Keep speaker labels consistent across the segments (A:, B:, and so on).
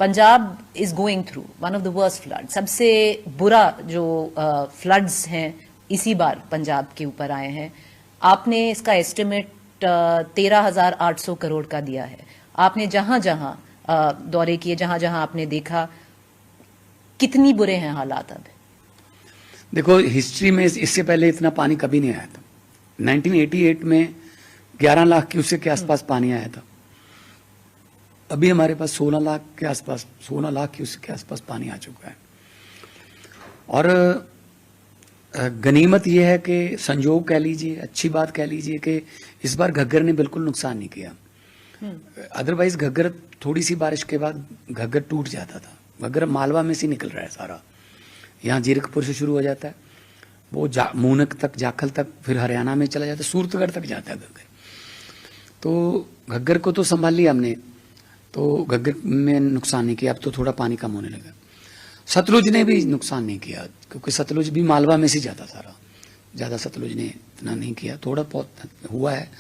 A: Punjab is going through one of the worst flood. सबसे बुरा जो फ्लड्स हैं इसी बार पंजाब के ऊपर आए हैं। आपने इसका एस्टिमेट 13,800 करोड़ का दिया है। आपने जहां जहां दौरे किए, जहां जहां आपने देखा, कितनी बुरे हैं हालात अब?
B: देखो, हिस्ट्री में इससे पहले इतना पानी कभी नहीं आया था। 1988 में 11 लाख क्यूसेक के आसपास पानी आया था। अभी हमारे पास 16 लाख के आसपास, 16 लाख क्यूसेक के आसपास पानी आ चुका है। और गनीमत यह है कि, संजोग कह लीजिए, अच्छी बात कह लीजिए कि इस बार घग्गर ने बिल्कुल नुकसान नहीं किया। अदरवाइज घग्गर, थोड़ी सी बारिश के बाद घग्गर टूट जाता था। घग्गर मालवा में से निकल रहा है सारा, यहाँ जीरकपुर से शुरू हो जाता है, वो मूनक तक, जाखल तक, फिर हरियाणा में चला जाता है, सूरतगढ़ तक जाता है घग्गर। तो घग्गर को तो संभाल लिया हमने, तो घग्गर में नुकसान नहीं किया। अब तो थोड़ा पानी कम होने लगा। सतलुज ने भी नुकसान नहीं किया, क्योंकि सतलुज भी मालवा में से जाता सारा, ज़्यादा सतलुज ने इतना नहीं किया। थोड़ा बहुत हुआ है,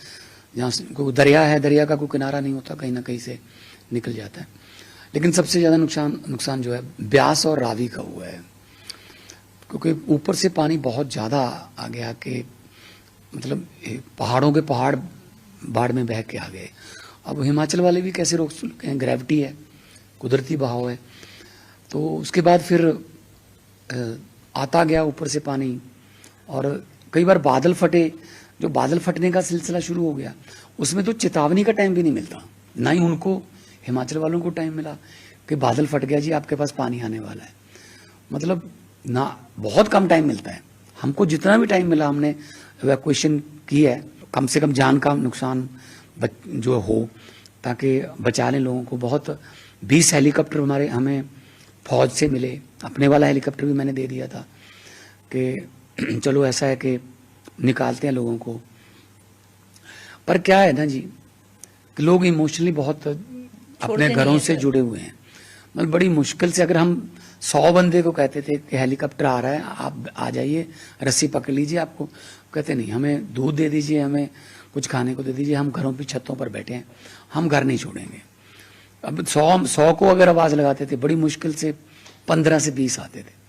B: जहाँ कोई दरिया है, दरिया का कोई किनारा नहीं होता, कहीं ना कहीं से निकल जाता है। लेकिन सबसे ज़्यादा नुकसान जो है ब्यास और रावी का हुआ है, क्योंकि ऊपर से पानी बहुत ज़्यादा आ गया कि मतलब पहाड़ों के पहाड़ बाढ़ में बह के आ गए। अब हिमाचल वाले भी कैसे रोक सकते हैं, ग्रेविटी है, कुदरती बहाव है। तो उसके बाद फिर आता गया ऊपर से पानी, और कई बार बादल फटे। जो बादल फटने का सिलसिला शुरू हो गया, उसमें तो चेतावनी का टाइम भी नहीं मिलता, ना ही उनको, हिमाचल वालों को टाइम मिला कि बादल फट गया जी, आपके पास पानी आने वाला है। मतलब ना, बहुत कम टाइम मिलता है। हमको जितना भी टाइम मिला हमने इवैक्यूएशन की है, कम से कम जान का नुकसान जो हो, ताकि बचा लें लोगों को। बहुत 20 हेलीकॉप्टर हमें फौज से मिले। अपने वाला हेलीकॉप्टर भी मैंने दे दिया था कि चलो ऐसा है कि निकालते हैं लोगों को। पर क्या है ना जी, कि लोग इमोशनली बहुत अपने घरों से जुड़े हुए हैं। मतलब बड़ी मुश्किल से, अगर हम 100 बंदे को कहते थे कि हेलीकॉप्टर आ रहा है, आप आ जाइए, रस्सी पकड़ लीजिए, आपको कहते नहीं, हमें दूध दे दीजिए, हमें कुछ खाने को दे दीजिए, हम घरों की छतों पर बैठे हैं, हम घर नहीं छोड़ेंगे। अब 100 को अगर आवाज़ लगाते थे, बड़ी मुश्किल से 15 से 20 आते थे।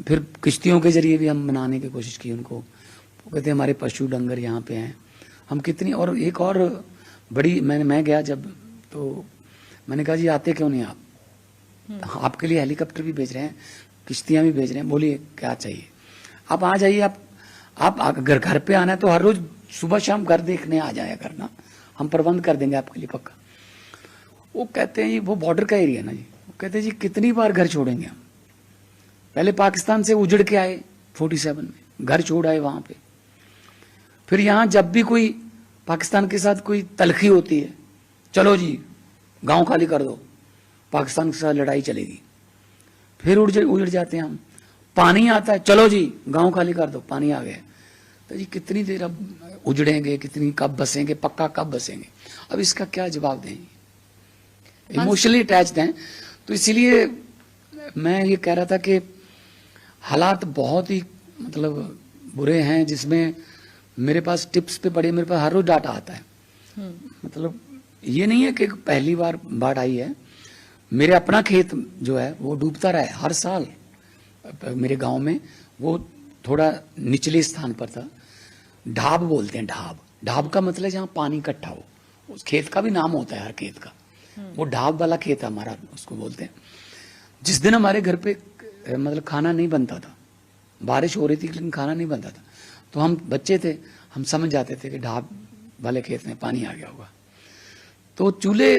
B: फिर किश्तियों के जरिए भी हम मनाने की कोशिश की उनको। वो कहते हमारे पशु डंगर यहाँ पे हैं, हम कितनी। और एक और बड़ी, मैं गया जब, तो मैंने कहा जी आते क्यों नहीं आप? आपके लिए हेलीकॉप्टर भी भेज रहे हैं, किश्तियाँ भी भेज रहे हैं, बोलिए क्या चाहिए, आप आ जाइए। आप अगर घर पे आना है तो हर रोज सुबह शाम घर देखने आ जाया करना, हम प्रबंध कर देंगे आपके लिए पक्का। वो कहते हैं, वो बॉर्डर का एरिया ना जी, वो कहते हैं जी कितनी बार घर छोड़ेंगे हम। पहले पाकिस्तान से उजड़ के आए 47 में, घर छोड़ आए वहां पे। फिर यहाँ जब भी कोई पाकिस्तान के साथ कोई तलखी होती है, चलो जी गांव खाली कर दो, पाकिस्तान के साथ लड़ाई चलेगी, फिर उजड़ जाते हैं हम। पानी आता है, चलो जी गांव खाली कर दो, पानी आ गया। तो जी कितनी देर अब उजड़ेंगे, कितनी कब बसेंगे, पक्का कब बसेंगे? अब इसका क्या जवाब दें? इमोशनली अटैच्ड हैं। तो इसीलिए मैं ये कह रहा था कि हालात बहुत ही मतलब बुरे हैं, जिसमें मेरे पास टिप्स पे पड़े, मेरे पास हर रोज डाटा आता है। मतलब ये नहीं है कि पहली बार बाढ़ आई है। मेरे अपना खेत जो है वो डूबता रहा है हर साल। मेरे गांव में वो थोड़ा निचले स्थान पर था, ढाब बोलते हैं, ढाब। ढाब का मतलब जहाँ पानी इकट्ठा हो, उस खेत का भी नाम होता है हर खेत का। वो ढाब वाला खेत है हमारा, उसको बोलते हैं। जिस दिन हमारे घर पे मतलब खाना नहीं बनता था, बारिश हो रही थी लेकिन खाना नहीं बनता था, तो हम बच्चे थे, हम समझ जाते थे कि ढाब वाले खेत में पानी आ गया होगा। तो चूल्हे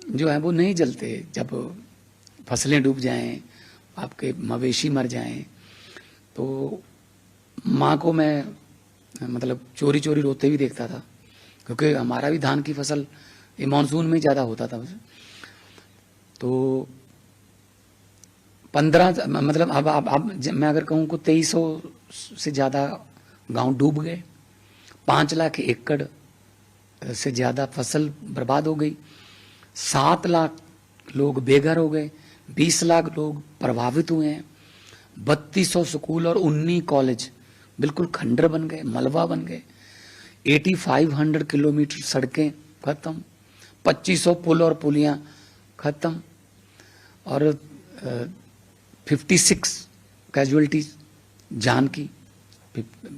B: जो है वो नहीं जलते जब फसलें डूब जाएं, आपके मवेशी मर जाएं। तो माँ को मैं मतलब चोरी चोरी रोते भी देखता था, क्योंकि हमारा भी धान की फसल ये मानसून में ज़्यादा होता था। तो 15 मतलब अब मैं अगर कहूँ को 2300 से ज़्यादा गांव डूब गए, 5 लाख एकड़ से ज़्यादा फसल बर्बाद हो गई, 7 लाख लोग बेघर हो गए, 20 लाख लोग प्रभावित हुए हैं, 3200 स्कूल और 19 कॉलेज बिल्कुल खंडर बन गए, मलबा बन गए, 8500 किलोमीटर सड़कें खत्म, 2500 पुल और पुलियां खत्म, और 56 कैजुअलिटीज जान की,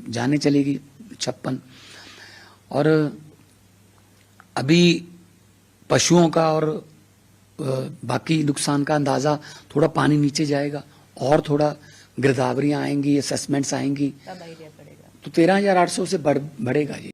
B: जाने चलेगी 56। और अभी पशुओं का और बाकी नुकसान का अंदाजा, थोड़ा पानी नीचे जाएगा और थोड़ा गिरदावरियां आएंगी, असेसमेंट्स आएंगी,
A: तब आइडिया पड़ेगा।
B: तो 13,800 से बढ़ेगा जी।